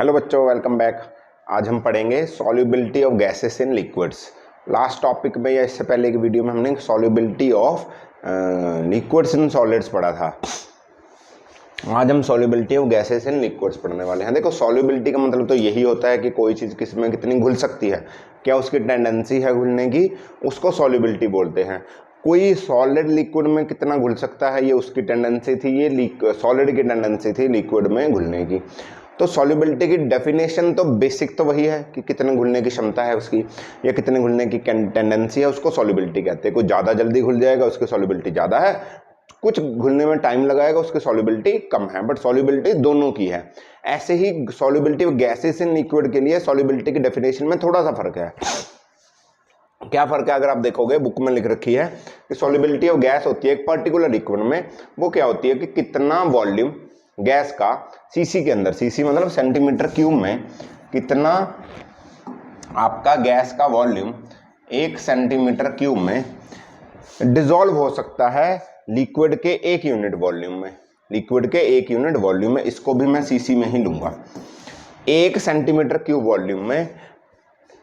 Hello बच्चों, welcome back. आज हम पढ़ेंगे solubility of gases in liquids. Last topic में या इससे पहले की वीडियो में हमने solubility of liquids in solids पढ़ा था। आज हम solubility of gases in liquids पढ़ने वाले हैं। देखो, सॉल्युबिलिटी का मतलब तो यही होता है कि कोई चीज़ किस में कितनी घुल सकती है, क्या उसकी टेंडेंसी है घुलने की, उसको सॉल्युबिलिटी बोलते हैं। कोई सॉलिड लिक्विड में कितना घुल सकता है, ये उसकी टेंडेंसी थी, ये सॉलिड की टेंडेंसी थी लिक्विड में घुलने की। तो सॉल्युबिलिटी की डेफिनेशन तो बेसिक तो वही है कि कितने घुलने की क्षमता है उसकी या कितने घुलने की टेंडेंसी है, उसको सॉल्युबिलिटी कहते हैं। कोई ज़्यादा जल्दी घुल जाएगा उसकी सॉल्युबिलिटी ज़्यादा है, कुछ घुलने में टाइम लगाएगा उसकी सॉल्युबिलिटी कम है, बट सॉल्युबिलिटी दोनों की है। ऐसे ही solubility of gases in liquid के लिए सॉल्युबिलिटी की डेफिनेशन में थोड़ा सा फर्क है। क्या फर्क है? अगर आप देखोगे बुक में लिख रखी है कि सॉल्युबिलिटी ऑफ गैस होती है एक पर्टिकुलर लिक्विड में, वो क्या होती है कि कितना वॉल्यूम गैस का सीसी के अंदर, सीसी मतलब सेंटीमीटर क्यूब में, कितना आपका गैस का वॉल्यूम 1 सेंटीमीटर क्यूब में डिसॉल्व हो सकता है लिक्विड के 1 यूनिट वॉल्यूम में। लिक्विड के 1 यूनिट वॉल्यूम में, इसको भी मैं सीसी में ही लूंगा। 1 सेंटीमीटर क्यूब वॉल्यूम में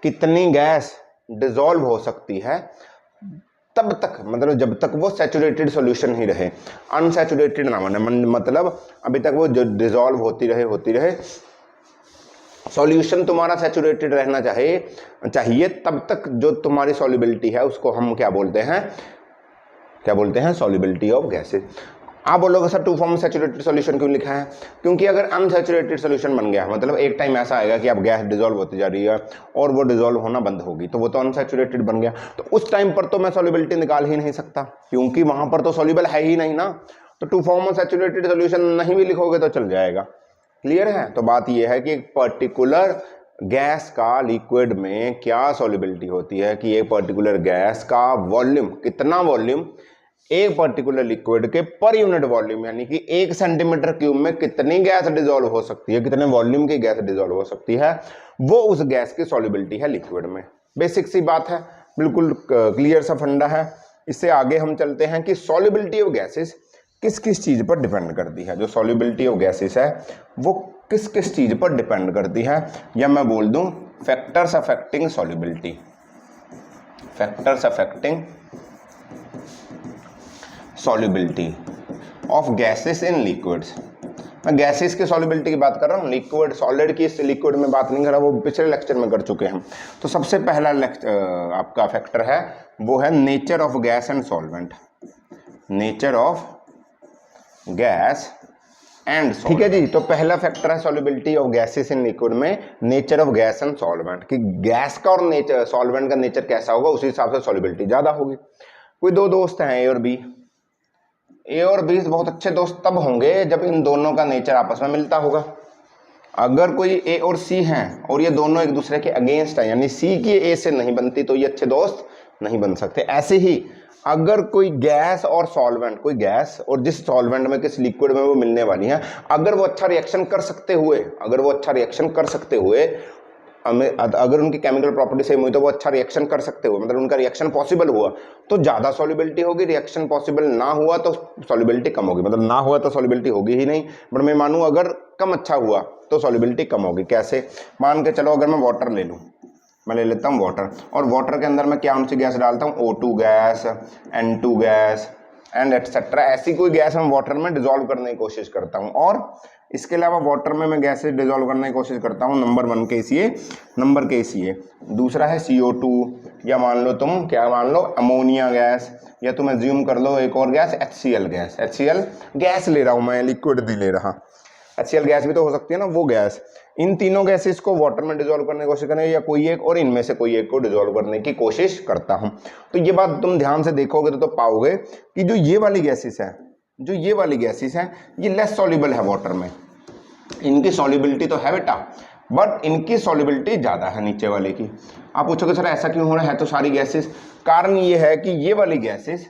कितनी गैस डिसॉल्व हो सकती है तब तक, मतलब जब तक वो सैचुरेटेड सॉल्यूशन ही रहे, अनसैचुरेटेड ना बने, मतलब अभी तक वो जो डिसॉल्व होती रहे सॉल्यूशन तुम्हारा सैचुरेटेड रहना चाहिए तब तक जो तुम्हारी सॉल्युबिलिटी है उसको हम क्या बोलते हैं? Solubility of gases. आप बोलोगे सर 2 फॉर्म सैचुरेटेड सॉल्यूशन क्यों लिखा है? क्योंकि अगर अनसैचुरेटेड सॉल्यूशन बन गया, मतलब एक टाइम ऐसा आएगा कि अब गैस डिसॉल्व होती जा रही है और वो डिसॉल्व होना बंद होगी, तो वो तो अनसैचुरेटेड बन गया, तो उस टाइम पर तो मैं सॉल्युबिलिटी निकाल ही नहीं सकता, क्योंकि वहां पर तो सॉल्युबल है ही नहीं ना। तो 2 फॉर्म सैचुरेटेड सॉल्यूशन नहीं भी लिखोगे तो चल जाएगा। क्लियर है? तो बात यह है कि एक पर्टिकुलर गैस का लिक्विड में क्या सॉल्युबिलिटी होती है कि एक पर्टिकुलर गैस का वॉल्यूम, कितना वॉल्यूम एक पर्टिकुलर लिक्विड के पर यूनिट वॉल्यूम, यानी कि 1 सेंटीमीटर क्यूब में कितनी गैस डिसॉल्व हो सकती है, कितने वॉल्यूम की गैस डिसॉल्व हो सकती है, वो उस गैस की सॉल्युबिलिटी है लिक्विड में। बेसिक सी बात है, बिल्कुल क्लियर सा फंडा है। इससे आगे हम चलते हैं कि सॉल्युबिलिटी ऑफ गैसेस किस किस चीज पर डिपेंड करती है। जो सॉल्युबिलिटी ऑफ गैसेस है वो किस किस चीज पर डिपेंड करती है, या मैं बोल दूं factors affecting solubility. Factors affecting solubility of gases in liquids. मैं गैसेस की सॉल्युबिलिटी की बात कर रहा हूँ, लिक्विड सॉलिड की इस लिक्विड में बात नहीं कर रहा, वो पिछले लेक्चर में कर चुके हैं। तो सबसे पहला आपका फैक्टर है वो है nature of gas and solvent. Nature of gas and, ठीक है जी। तो पहला फैक्टर है solubility of gases in liquid में nature of gas and solvent, कि गैस का और नेचर, सॉल्वेंट का नेचर कैसा होगा उसी हिसाब से सॉल्युबिलिटी ज्यादा होगी। कोई 2 दोस्त हैं ए और बी बहुत अच्छे दोस्त तब होंगे जब इन दोनों का नेचर आपस में मिलता होगा। अगर कोई ए और सी हैं और ये दोनों एक दूसरे के अगेंस्ट है, यानी सी की ए से नहीं बनती, तो ये अच्छे दोस्त नहीं बन सकते। ऐसे ही अगर कोई गैस और सॉल्वेंट, कोई गैस और जिस सॉल्वेंट में, किस लिक्विड में वो मिलने वाली है, अगर वो अच्छा रिएक्शन कर सकते हुए अगर उनकी केमिकल प्रॉपर्टी सेम हुई तो वो अच्छा रिएक्शन कर सकते हुए, मतलब उनका रिएक्शन पॉसिबल हुआ तो ज़्यादा सॉल्युबिलिटी होगी, रिएक्शन पॉसिबल ना हुआ तो सॉल्युबिलिटी कम होगी। मतलब ना हुआ तो सॉल्युबिलिटी होगी ही नहीं, बट मैं मानूँ अगर कम अच्छा हुआ तो सॉल्युबिलिटी कम होगी। कैसे? मान के चलो, अगर मैं वाटर ले लूँ, मैं ले लेता हूँ वाटर, और वाटर के अंदर मैं क्या सी गैस डालता हूँ, O2 gas, N2 gas and etcetera, ऐसी कोई गैस हम वाटर में डिसॉल्व करने की कोशिश करता हूँ। और इसके अलावा वाटर में मैं गैसेज डिसॉल्व करने की कोशिश करता हूँ, नंबर 1 KCA, दूसरा है CO2, या मान लो तुम क्या मान लो अमोनिया गैस, या तुम एज्यूम कर लो एक और गैस HCl गैस ले रहा हूँ मैं, लिक्विड नहीं ले रहा। HCl गैस भी तो हो सकती है ना, वो गैस। इन तीनों गैसेस को वाटर में डिसॉल्व करने की कोशिश करें, या कोई एक, और इनमें से कोई एक को डिसॉल्व करने की कोशिश करता हूं। तो ये बात तुम ध्यान से देखोगे तो पाओगे कि जो ये वाली गैसेस हैं ये लेस सॉल्युबल है वाटर में। इनकी सॉल्युबिलिटी तो है बेटा, बट इनकी सॉल्युबिलिटी ज्यादा है नीचे वाले की। आप पूछोगे सर ऐसा क्यों हो रहा है तो सारी गैसेस, कारण ये है कि ये वाली गैसेस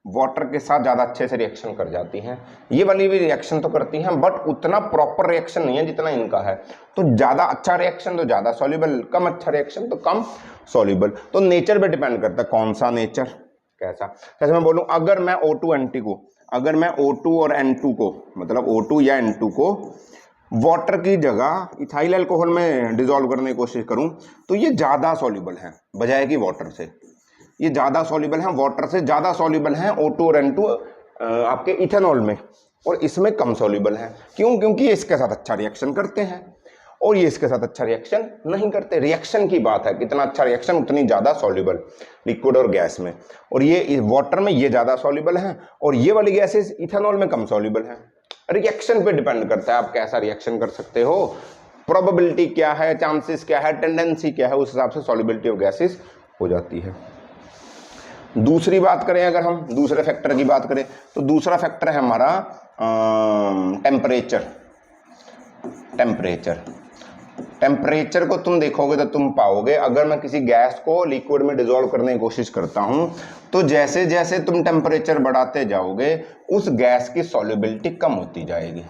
वाटर के साथ ज़्यादा अच्छे से रिएक्शन कर जाती हैं। ये वाली भी रिएक्शन तो करती हैं, बट उतना प्रॉपर रिएक्शन नहीं है जितना इनका है। तो ज़्यादा अच्छा रिएक्शन तो ज़्यादा सॉल्युबल, कम अच्छा रिएक्शन तो कम सॉल्युबल। तो नेचर पे डिपेंड करता है, कौन सा नेचर कैसा। जैसे मैं बोलूँ, अगर मैं O2 और N2 को, मतलब O2 या N2 को वाटर की जगह इथाइल अल्कोहल में डिसॉल्व करने की कोशिश करूं तो ये ज़्यादा सॉल्युबल है बजाय कि वाटर से। ये ज़्यादा सॉल्युबल हैं, वाटर से ज़्यादा सॉल्युबल हैं O2 और N2 आपके इथेनॉल में, और इसमें कम सॉल्युबल हैं। क्यों? क्योंकि ये इसके साथ अच्छा रिएक्शन करते हैं और ये इसके साथ अच्छा रिएक्शन नहीं करते। रिएक्शन की बात है, कितना अच्छा रिएक्शन उतनी ज़्यादा सॉल्युबल लिक्विड और गैस में। और ये वाटर में ये ज़्यादा सॉल्युबल हैं और ये वाली गैसेस इथेनॉल में कम सॉल्युबल हैं। रिएक्शन पे डिपेंड करता है आप कैसा रिएक्शन कर सकते हो, प्रोबेबिलिटी क्या है, चांसेस क्या है, टेंडेंसी क्या है, उस हिसाब से सॉल्युबिलिटी ऑफ गैसेस हो जाती है। दूसरी बात करें, अगर हम दूसरे फैक्टर की बात करें तो दूसरा फैक्टर है हमारा टेम्परेचर। टेम्परेचर को तुम देखोगे तो तुम पाओगे, अगर मैं किसी गैस को लिक्विड में डिसॉल्व करने की कोशिश करता हूं तो जैसे जैसे तुम टेम्परेचर बढ़ाते जाओगे उस गैस की सॉल्युबिलिटी कम होती जाएगी,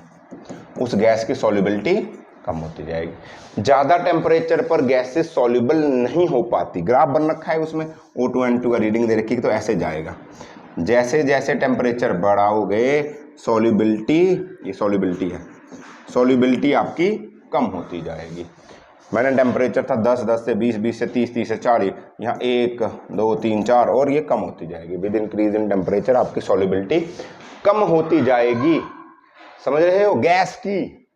उस गैस की सॉल्युबिलिटी कम होती जाएगी। ज़्यादा टेम्परेचर पर गैसेस सॉल्युबल नहीं हो पाती। ग्राफ बन रखा है उसमें, O2 N2 का रीडिंग दे रखी है, तो ऐसे जाएगा। जैसे जैसे टेम्परेचर बढ़ाओगे सॉल्युबिलिटी, ये सॉल्युबिलिटी है, सॉल्युबिलिटी आपकी कम होती जाएगी। मैंने टेम्परेचर था 10, 10 से 20, 20 से 30, 30 से 40, यहाँ 1, 2, 3, 4 और ये कम होती जाएगी। विद इंक्रीज इन टेम्परेचर आपकी सॉल्युबिलिटी कम होती जाएगी। समझ रहे हो?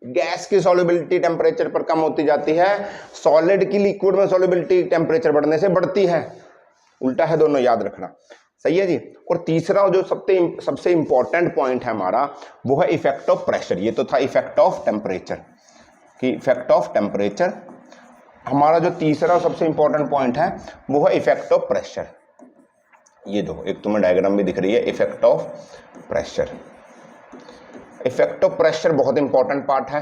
गैस की सॉल्युबिलिटी टेम्परेचर पर कम होती जाती है, सॉलिड की लिक्विड में सॉल्युबिलिटी टेम्परेचर बढ़ने से बढ़ती है। उल्टा है दोनों, याद रखना। सही है जी। और तीसरा जो सबसे इंपॉर्टेंट पॉइंट है हमारा, वो है इफेक्ट ऑफ प्रेशर। ये तो था इफेक्ट ऑफ टेम्परेचर कि इफेक्ट ऑफ टेम्परेचर। हमारा जो तीसरा सबसे इंपॉर्टेंट पॉइंट है वो है इफेक्ट ऑफ प्रेशर। ये दो, एक तुम्हें डायग्राम भी दिख रही है, effect of pressure. Effect of pressure बहुत इंपॉर्टेंट पार्ट है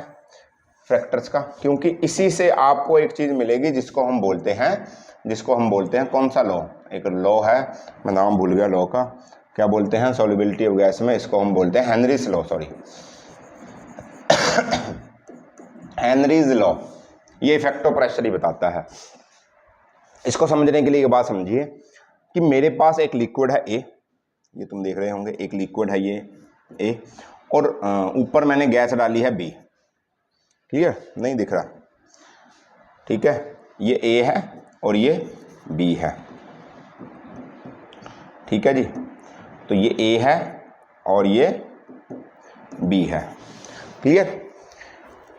फैक्टर्स का, क्योंकि इसी से आपको एक चीज मिलेगी जिसको हम बोलते हैं कौन सा लॉ, एक लॉ है, मैं नाम भूल गया लॉ का, क्या बोलते हैं सॉल्युबिलिटी ऑफ गैस में, इसको हम बोलते हैं Henry's law, sorry Henry's law. ये इफेक्ट ऑफ प्रेशर ही बताता है। इसको समझने के लिए एक बात समझिए कि मेरे पास एक लिक्विड है ए, ये तुम देख रहे होंगे, एक लिक्विड है ये ए, और ऊपर मैंने गैस डाली है बी। ठीक है, नहीं दिख रहा, ठीक है, ये ए है और ये बी है। ठीक है जी, तो ये ए है और ये बी है। क्लियर?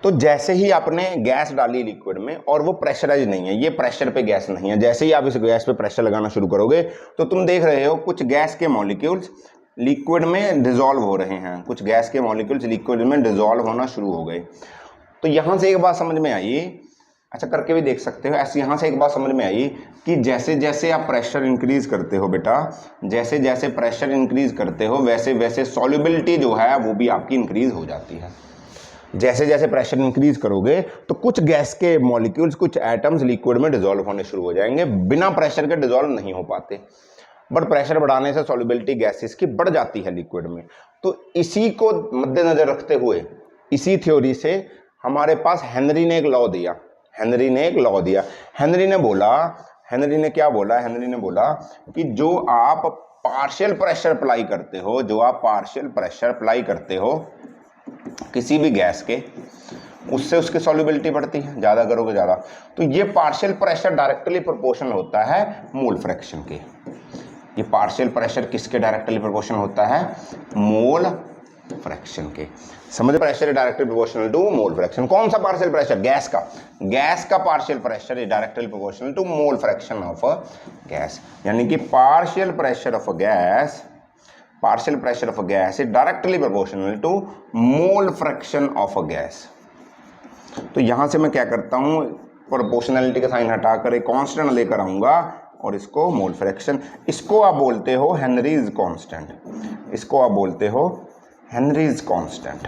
तो जैसे ही आपने गैस डाली लिक्विड में और वो प्रेशराइज नहीं है, ये प्रेशर पे गैस नहीं है, जैसे ही आप इस गैस पे प्रेशर लगाना शुरू करोगे तो तुम देख रहे हो कुछ गैस के मॉलिक्यूल्स लिक्विड में डिसॉल्व हो रहे हैं, कुछ गैस के मॉलिक्यूल्स लिक्विड में डिसॉल्व होना शुरू हो गए। तो यहाँ से एक बात समझ में आई, अच्छा करके भी देख सकते हो ऐसे, यहाँ से एक बात समझ में आई कि जैसे जैसे आप प्रेशर इंक्रीज करते हो बेटा, जैसे जैसे प्रेशर इंक्रीज करते हो वैसे वैसे सॉल्युबिलिटी जो है वो भी आपकी इंक्रीज हो जाती है। जैसे जैसे प्रेशर इंक्रीज करोगे तो कुछ गैस के मॉलिक्यूल्स, कुछ एटम्स लिक्विड में डिसॉल्व होने शुरू हो जाएंगे, बिना प्रेशर के डिसॉल्व नहीं हो पाते, बट प्रेशर बढ़ाने से सॉल्युबिलिटी गैसेस की बढ़ जाती है लिक्विड में। तो इसी को मद्देनजर रखते हुए, इसी थ्योरी से हमारे पास हेनरी ने एक लॉ दिया। हेनरी ने क्या बोला, हेनरी ने बोला कि जो आप पार्शियल प्रेशर अप्लाई करते हो, किसी भी गैस के, उससे उसकी सॉल्युबिलिटी बढ़ती है, ज़्यादा करोगे ज़्यादा। तो ये पार्शियल प्रेशर डायरेक्टली प्रोपोर्शनल होता है मोल फ्रैक्शन के। ये पार्शियल प्रेशर किसके डायरेक्टली प्रोपोर्शनल होता है? मोल फ्रैक्शन के। समझ, pressure directly proportional to mole fraction. कौन सा पार्शियल प्रेशर? गैस का partial pressure is directly proportional to mole fraction of a gas. यानी कि partial pressure of a gas is directly proportional to mole fraction of a gas. तो यहां से मैं क्या करता हूं, प्रोपोर्शनलिटी का साइन हटाकर एक कांस्टेंट लेकर आऊंगा और इसको मोल फ्रैक्शन, इसको आप बोलते हो हेनरीज कांस्टेंट।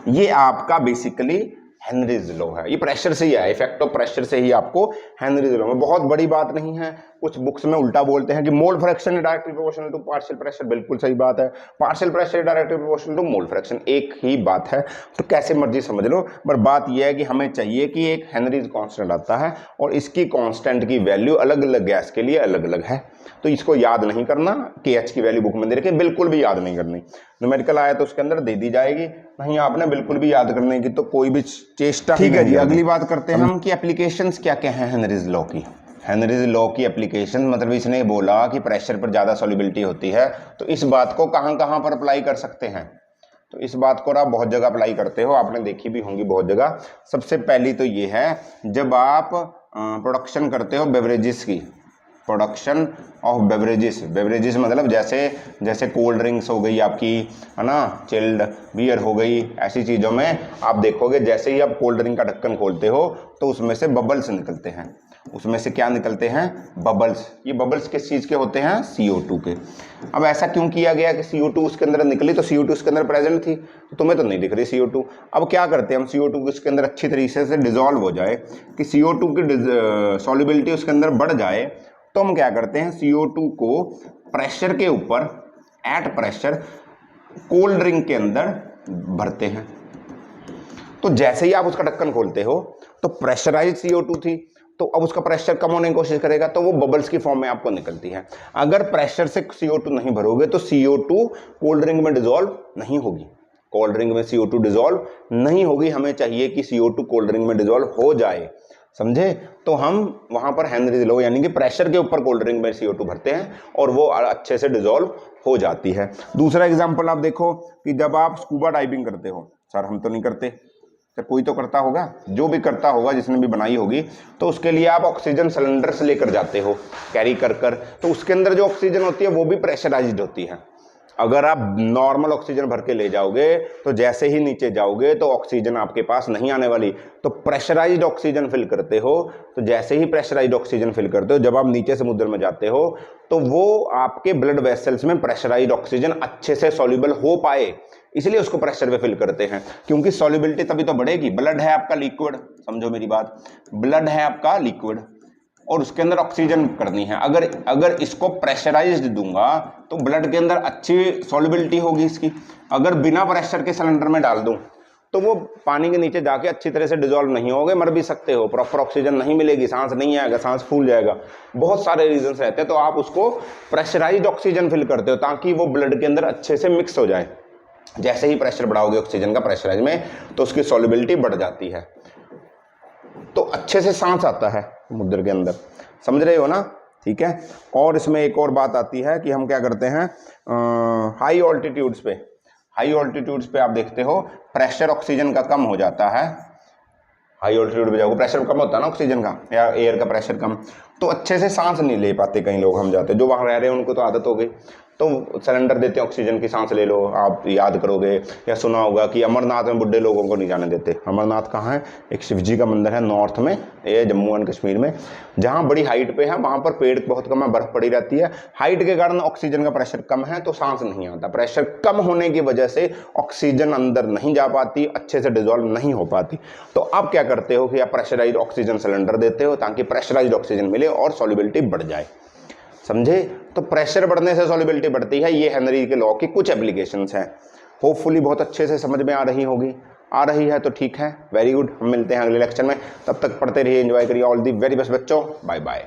ये आपका बेसिकली हेनरीज लॉ है, ये प्रेशर से ही है, इफेक्ट ऑफ प्रेशर से ही आपको हेनरीज लॉ में। बहुत बड़ी बात नहीं है, कुछ बुक्स में उल्टा बोलते हैं कि mole fraction is directly proportional to partial pressure. बिल्कुल सही बात है, partial pressure is directly proportional to mole fraction, एक ही बात है। तो कैसे मर्जी समझ लो, पर बात यह है कि हमें चाहिए कि एक हेनरीज कांस्टेंट आता है और इसकी कांस्टेंट की वैल्यू अलग अलग गैस के लिए अलग अलग है। तो इसको याद नहीं करना, KH की वैल्यू बुक में दे रखी है, बिल्कुल भी याद नहीं करनी। न्यूमेरिकल आया तो उसके अंदर दे दी जाएगी, नहीं आपने बिल्कुल भी याद करने की तो कोई भी चेष्टा। ठीक है जी, अगली बात करते हैं हम कि एप्लीकेशंस क्या क्या हैं हेनरीज लॉ की। हेनरीज लॉ की एप्लीकेशन मतलब इसने बोला कि प्रेशर पर ज़्यादा सॉल्युबिलिटी होती है, तो इस बात को कहाँ कहाँ पर अप्लाई कर सकते हैं। तो इस बात को आप बहुत जगह अप्लाई करते हो, आपने देखी भी होंगी बहुत जगह। सबसे पहली तो ये है, जब आप प्रोडक्शन करते हो बेवरेजेस की, प्रोडक्शन ऑफ बेवरेजेस, बेवरेजेस मतलब जैसे कोल्ड ड्रिंक्स हो गई आपकी, है ना, चिल्ड बियर हो गई, ऐसी चीज़ों में आप देखोगे जैसे ही आप कोल्ड ड्रिंक का ढक्कन खोलते हो तो उसमें से बबल्स निकलते हैं। उसमें से क्या निकलते हैं? बबल्स। ये बबल्स किस चीज़ के होते हैं? CO2 के। अब ऐसा क्यों किया गया कि CO2 उसके अंदर निकली, तो CO2 उसके अंदर प्रेजेंट थी, तो तुम्हें तो नहीं दिख रही CO2। अब क्या करते हैं हम, CO2 उसके अंदर अच्छी तरीके से डिजॉल्व हो जाए, कि CO2 की सॉल्युबिलिटी उसके अंदर बढ़ जाए, तो हम क्या करते हैं, CO2 को प्रेशर के ऊपर, एट प्रेशर कोल्ड ड्रिंक के अंदर भरते हैं। तो जैसे ही आप उसका ढक्कन खोलते हो तो प्रेशराइज CO2 थी, तो अब उसका प्रेशर कम होने की कोशिश करेगा, तो वो बबल्स की फॉर्म में आपको निकलती है। अगर प्रेशर से CO2 नहीं भरोगे तो CO2 कोल्ड ड्रिंक में डिजॉल्व नहीं होगी, कोल्ड ड्रिंक में CO2 डिजॉल्व नहीं होगी। हमें चाहिए कि CO2 कोल्ड ड्रिंक में डिजॉल्व हो जाए, समझे। तो हम वहां पर हेनरीज लॉ यानी कि प्रेशर के ऊपर कोल्ड ड्रिंक में CO2 भरते हैं और वो अच्छे से डिजॉल्व हो जाती है। दूसरा एग्जाम्पल आप देखो कि जब आप स्कूबा डाइविंग करते हो, सर हम तो नहीं करते, तो कोई तो करता होगा, जो भी करता होगा जिसने भी बनाई होगी, तो उसके लिए आप ऑक्सीजन सिलेंडर्स लेकर जाते हो कैरी कर, तो उसके अंदर जो ऑक्सीजन होती है वो भी प्रेशराइज्ड होती है। अगर आप नॉर्मल ऑक्सीजन भर के ले जाओगे तो जैसे ही नीचे जाओगे तो ऑक्सीजन आपके पास नहीं आने वाली, तो प्रेशराइज्ड ऑक्सीजन फिल करते हो, तो जैसे ही प्रेशराइज्ड ऑक्सीजन फिल करते हो, जब आप नीचे समुद्र में जाते हो तो वो आपके ब्लड वेसल्स में प्रेशराइज्ड ऑक्सीजन अच्छे से सॉल्युबल हो पाए, इसलिए उसको प्रेशर पे फिल करते हैं, क्योंकि सॉल्युबिलिटी तभी तो बढ़ेगी। ब्लड है आपका लिक्विड, समझो मेरी बात, ब्लड है आपका लिक्विड और उसके अंदर ऑक्सीजन करनी है। अगर इसको प्रेशराइज्ड दूंगा तो ब्लड के अंदर अच्छी सॉल्युबिलिटी होगी इसकी। अगर बिना प्रेशर के सिलेंडर में डाल दूं तो वो पानी के नीचे जाके अच्छी तरह से डिजॉल्व नहीं होगे, मर भी सकते हो, प्रॉपर ऑक्सीजन नहीं मिलेगी, सांस नहीं आएगा, सांस फूल जाएगा, बहुत सारे रीजंस रहते हैं। तो आप उसको प्रेशराइज्ड ऑक्सीजन फिल करते हो ताकि वो ब्लड के अंदर अच्छे से मिक्स हो जाए। जैसे ही प्रेशर बढ़ाओगे ऑक्सीजन का प्रेशराइज में तो उसकी सॉल्युबिलिटी बढ़ जाती है, तो अच्छे से सांस आता है समुद्र के अंदर, समझ रहे हो ना, ठीक है। और इसमें एक और बात आती है कि हम क्या करते हैं, हाई ऑल्टीट्यूड्स पे आप देखते हो प्रेशर ऑक्सीजन का कम हो जाता है। हाई ऑल्टीट्यूड पे जाओगे प्रेशर कम होता है ना ऑक्सीजन का या एयर का प्रेशर कम, तो अच्छे से सांस नहीं ले पाते कई लोग। हम जाते जो वहाँ रह रहे हैं उनको तो आदत हो गई, तो सिलेंडर देते हैं ऑक्सीजन की, सांस ले लो। आप याद करोगे या सुना होगा कि अमरनाथ में बुढ़े लोगों को नहीं जाने देते। अमरनाथ कहाँ है? एक शिव जी का मंदिर है नॉर्थ में, ये जम्मू एंड कश्मीर में, जहाँ बड़ी हाइट पे है, वहाँ पर पेड़ बहुत कम है, बर्फ पड़ी रहती है। हाइट के कारण ऑक्सीजन का प्रेशर कम है तो सांस नहीं आता। प्रेशर कम होने की वजह से ऑक्सीजन अंदर नहीं जा पाती, अच्छे से डिजॉल्व नहीं हो पाती। तो आप क्या करते हो कि आप प्रेशराइज्ड ऑक्सीजन सिलेंडर देते हो ताकि प्रेशराइज्ड ऑक्सीजन मिले और सॉल्युबिलिटी बढ़ जाए, समझे। तो प्रेशर बढ़ने से सॉल्युबिलिटी बढ़ती है। ये हेनरी के लॉ की कुछ एप्लीकेशंस हैं। होपफुली बहुत अच्छे से समझ में आ रही है तो ठीक है, वेरी गुड। हम मिलते हैं अगले लेक्चर में, तब तक पढ़ते रहिए, एंजॉय करिए। ऑल दी वेरी बेस्ट बच्चों, बाय बाय।